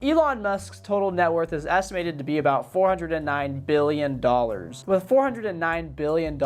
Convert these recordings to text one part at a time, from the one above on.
Elon Musk's total net worth is estimated to be about $409 billion. With $409 billion,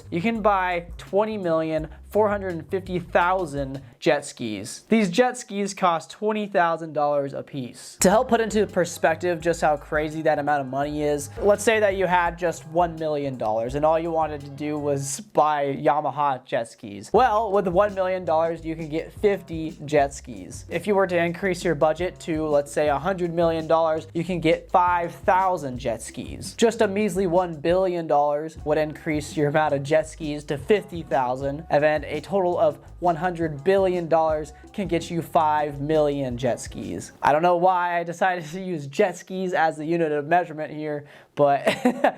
you can buy 20,450,000 jet skis. These jet skis cost $20,000 a piece. To help put into perspective just how crazy that amount of money is, let's say that you had just $1 million and all you wanted to do was buy Yamaha jet skis. Well, with $1 million, you can get 50 jet skis. If you were to increase your budget to, let's say, $100 million, you can get 5,000 jet skis. Just a measly $1 billion would increase your amount of jet skis to 50,000, and then a total of $100 billion can get you 5 million jet skis. I don't know why I decided to use jet skis as the unit of measurement here, but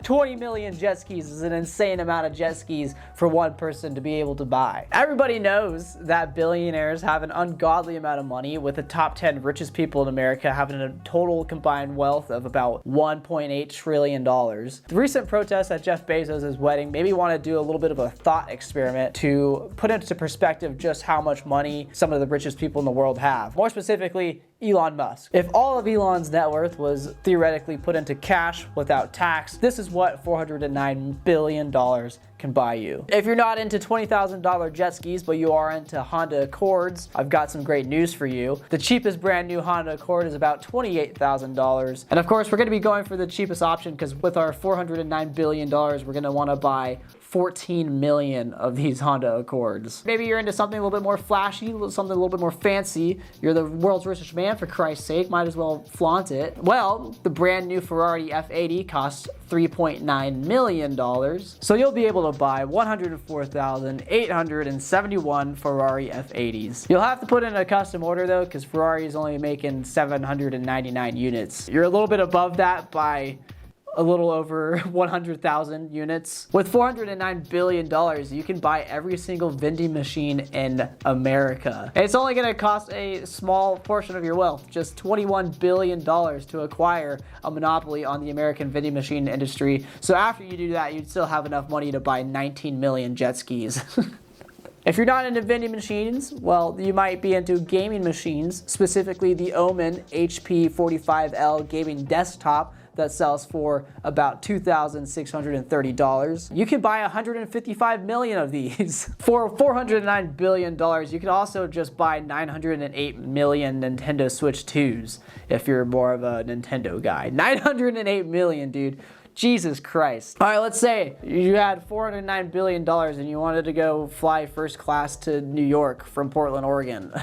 20 million jet skis is an insane amount of jet skis for one person to be able to buy. Everybody knows that billionaires have an ungodly amount of money, with the top 10 richest people in America having a total combined wealth of about $1.8 trillion. The recent protests at Jeff Bezos' wedding made me want to do a little bit of a thought experiment to put into perspective just how much money some of the richest people in the world have. More specifically, Elon Musk. If all of Elon's net worth was theoretically put into cash without tax, this is what $409 billion can buy you. If you're not into $20,000 jet skis, but you are into Honda Accords, I've got some great news for you. The cheapest brand new Honda Accord is about $28,000. And of course, we're gonna be going for the cheapest option because with our $409 billion, we're gonna wanna buy 14 million of these Honda Accords. Maybe you're into something a little bit more flashy, something a little bit more fancy. You're the world's richest man, for Christ's sake, might as well flaunt it. Well, the brand new Ferrari F80 costs $3.9 million. So you'll be able to buy 104,871 Ferrari F80s. You'll have to put in a custom order though, because Ferrari is only making 799 units. You're a little bit above that by a little over 100,000 units. With $409 billion, you can buy every single vending machine in America. And it's only gonna cost a small portion of your wealth, just $21 billion to acquire a monopoly on the American vending machine industry. So after you do that, you'd still have enough money to buy 19 million jet skis. If you're not into vending machines, well, you might be into gaming machines, specifically the Omen HP 45L gaming desktop that sells for about $2,630. You can buy 155 million of these. For $409 billion, you can also just buy 908 million Nintendo Switch 2s if you're more of a Nintendo guy. 908 million, dude. Jesus Christ. All right, let's say you had $409 billion and you wanted to go fly first class to New York from Portland, Oregon.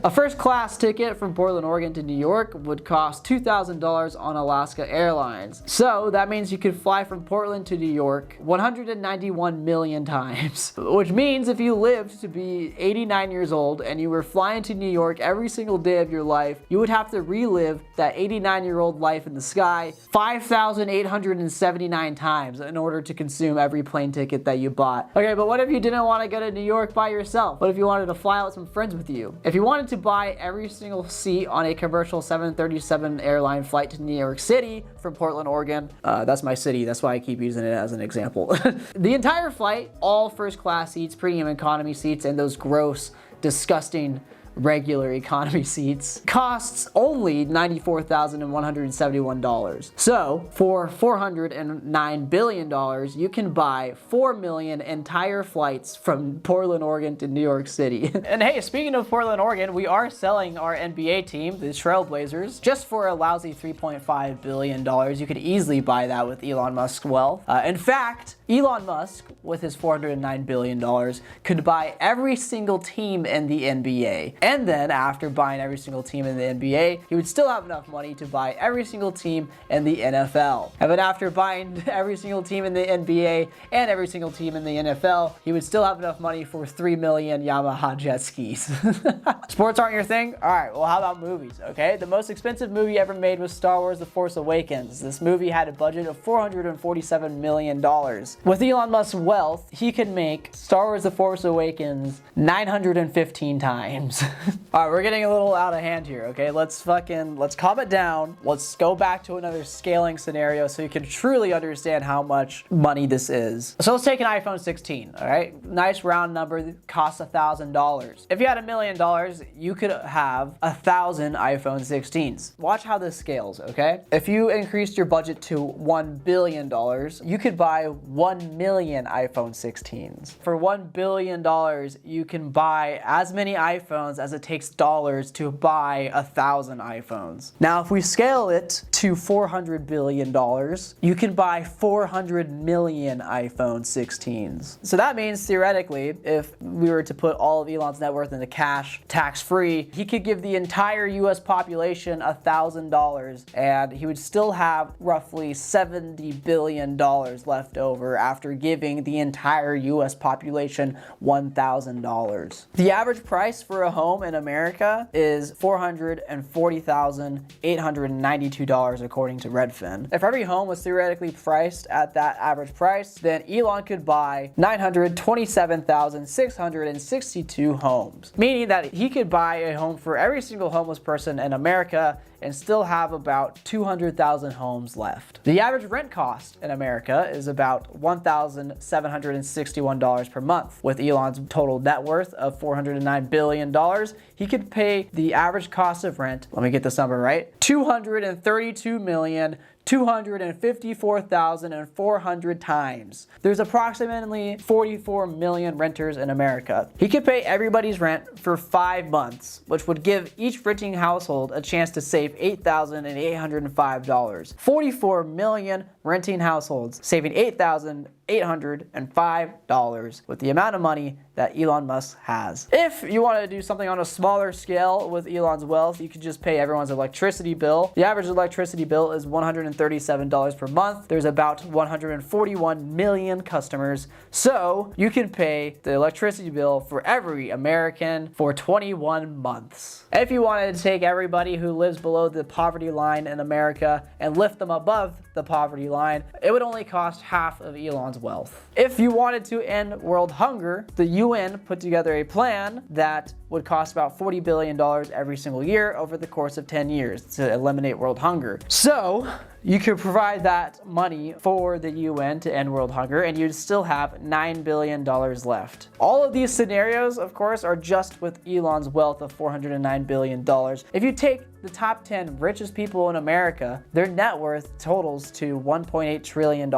A first class ticket from Portland, Oregon to New York would cost $2,000 on Alaska Airlines. So that means you could fly from Portland to New York 191 million times. Which means if you lived to be 89 years old and you were flying to New York every single day of your life, you would have to relive that 89-year-old life in the sky 5,879 times in order to consume every plane ticket that you bought. Okay, but what if you didn't want to go to New York by yourself? What if you wanted to fly out with some friends with you? If you wanted to buy every single seat on a commercial 737 airline flight to New York City from Portland, Oregon, that's my city, that's why I keep using it as an example. The entire flight, all first class seats, premium economy seats, and those gross, disgusting regular economy seats, costs only $94,171. So for $409 billion, you can buy 4 million entire flights from Portland, Oregon to New York City. And hey, speaking of Portland, Oregon, we are selling our NBA team, the Trailblazers, just for a lousy $3.5 billion. You could easily buy that with Elon Musk's wealth. In fact, Elon Musk, with his $409 billion, could buy every single team in the NBA. And then after buying every single team in the NBA, he would still have enough money to buy every single team in the NFL. And then after buying every single team in the NBA and every single team in the NFL, he would still have enough money for 3 million Yamaha jet skis. Sports aren't your thing? All right, well, how about movies, okay? The most expensive movie ever made was Star Wars: The Force Awakens. This movie had a budget of $447 million. With Elon Musk's wealth, he could make Star Wars: The Force Awakens 915 times. All right, we're getting a little out of hand here, okay? Let's calm it down. Let's go back to another scaling scenario so you can truly understand how much money this is. So let's take an iPhone 16, all right? Nice round number, costs $1,000. If you had $1 million, you could have 1,000 iPhone 16s. Watch how this scales, okay? If you increased your budget to $1 billion, you could buy 1 million iPhone 16s. For $1 billion, you can buy as many iPhones as it takes dollars to buy 1,000 iPhones. Now, if we scale it to $400 billion, you can buy 400 million iPhone 16s. So that means theoretically, if we were to put all of Elon's net worth into cash, tax-free, he could give the entire US population $1,000 and he would still have roughly $70 billion left over after giving the entire US population $1,000. The average price for a home in America is $440,892 according to Redfin. If every home was theoretically priced at that average price, then Elon could buy 927,662 homes, meaning that he could buy a home for every single homeless person in America and still have about 200,000 homes left. The average rent cost in America is about $1,761 per month. With Elon's total net worth of $409 billion, he could pay the average cost of rent, let me get this number right, $232,254,400 times. There's approximately 44 million renters in America. He could pay everybody's rent for 5 months, which would give each renting household a chance to save $8,805. 44 million renting households saving $8,805 with the amount of money that Elon Musk has. If you want to do something on a smaller scale with Elon's wealth, you could just pay everyone's electricity bill. The average electricity bill is $137 per month. There's about 141 million customers. So you can pay the electricity bill for every American for 21 months. If you wanted to take everybody who lives below the poverty line in America and lift them above the poverty line, it would only cost half of Elon's wealth. If you wanted to end world hunger, the UN put together a plan that would cost about $40 billion every single year over the course of 10 years to eliminate world hunger. So you could provide that money for the UN to end world hunger and you'd still have $9 billion left. All of these scenarios, of course, are just with Elon's wealth of $409 billion. If you take the top 10 richest people in America, their net worth totals to $1.8 trillion,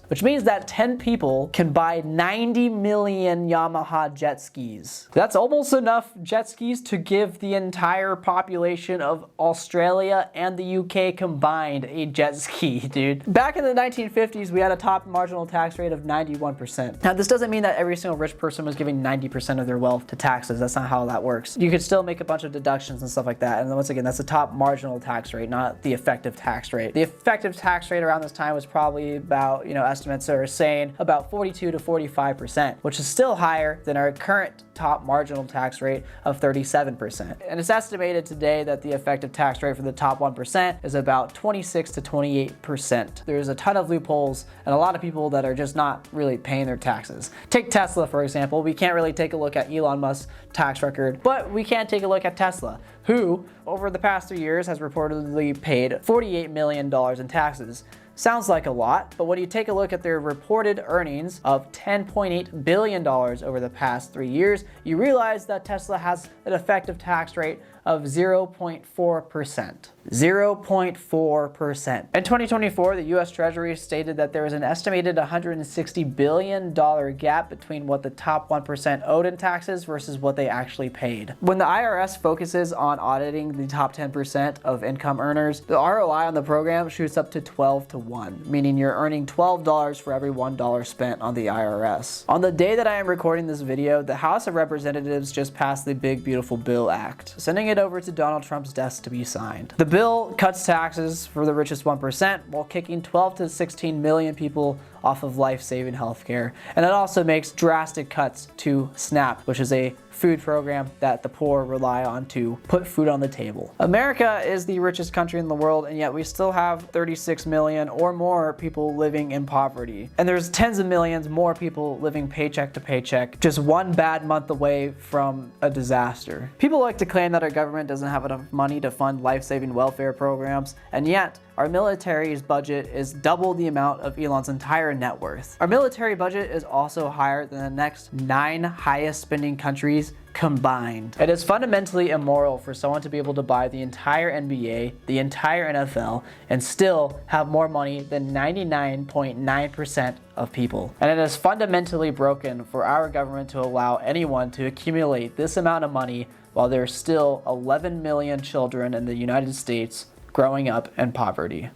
which means that 10 people can buy 90 million Yamaha jet skis. That's almost enough jet skis to give the entire population of Australia and the UK combined a jet ski, dude. Back in the 1950s, we had a top marginal tax rate of 91%. Now, this doesn't mean that every single rich person was giving 90% of their wealth to taxes. That's not how that works. You could still make a bunch of deductions and stuff like that. And once again, that's the top marginal tax rate, not the effective tax rate. The effective tax rate around this time was probably about, estimates are saying about 42 to 45%, which is still higher than our current top marginal tax rate of 37%. And it's estimated today that the effective tax rate for the top 1% is about 26 to 28%. There's a ton of loopholes and a lot of people that are just not really paying their taxes. Take Tesla, for example. We can't really take a look at Elon Musk's tax record, but we can take a look at Tesla, who over the past 3 years has reportedly paid $48 million in taxes. Sounds like a lot, but when you take a look at their reported earnings of $10.8 billion over the past 3 years, you realize that Tesla has an effective tax rate of 0.4%. 0.4%. In 2024, the US Treasury stated that there was an estimated $160 billion gap between what the top 1% owed in taxes versus what they actually paid. When the IRS focuses on auditing the top 10% of income earners, the ROI on the program shoots up to 12 to 1, meaning you're earning $12 for every $1 spent on the IRS. On the day that I am recording this video, the House of Representatives just passed the Big Beautiful Bill Act, sending it over to Donald Trump's desk to be signed. The bill cuts taxes for the richest 1% while kicking 12 to 16 million people off of life-saving healthcare. And it also makes drastic cuts to SNAP, which is a food program that the poor rely on to put food on the table. America is the richest country in the world, and yet we still have 36 million or more people living in poverty. And there's tens of millions more people living paycheck to paycheck, just one bad month away from a disaster. People like to claim that our government doesn't have enough money to fund life-saving welfare programs, and yet our military's budget is double the amount of Elon's entire net worth. Our military budget is also higher than the next 9 highest spending countries combined. It is fundamentally immoral for someone to be able to buy the entire NBA, the entire NFL, and still have more money than 99.9% of people. And it is fundamentally broken for our government to allow anyone to accumulate this amount of money while there's still 11 million children in the United States growing up in poverty.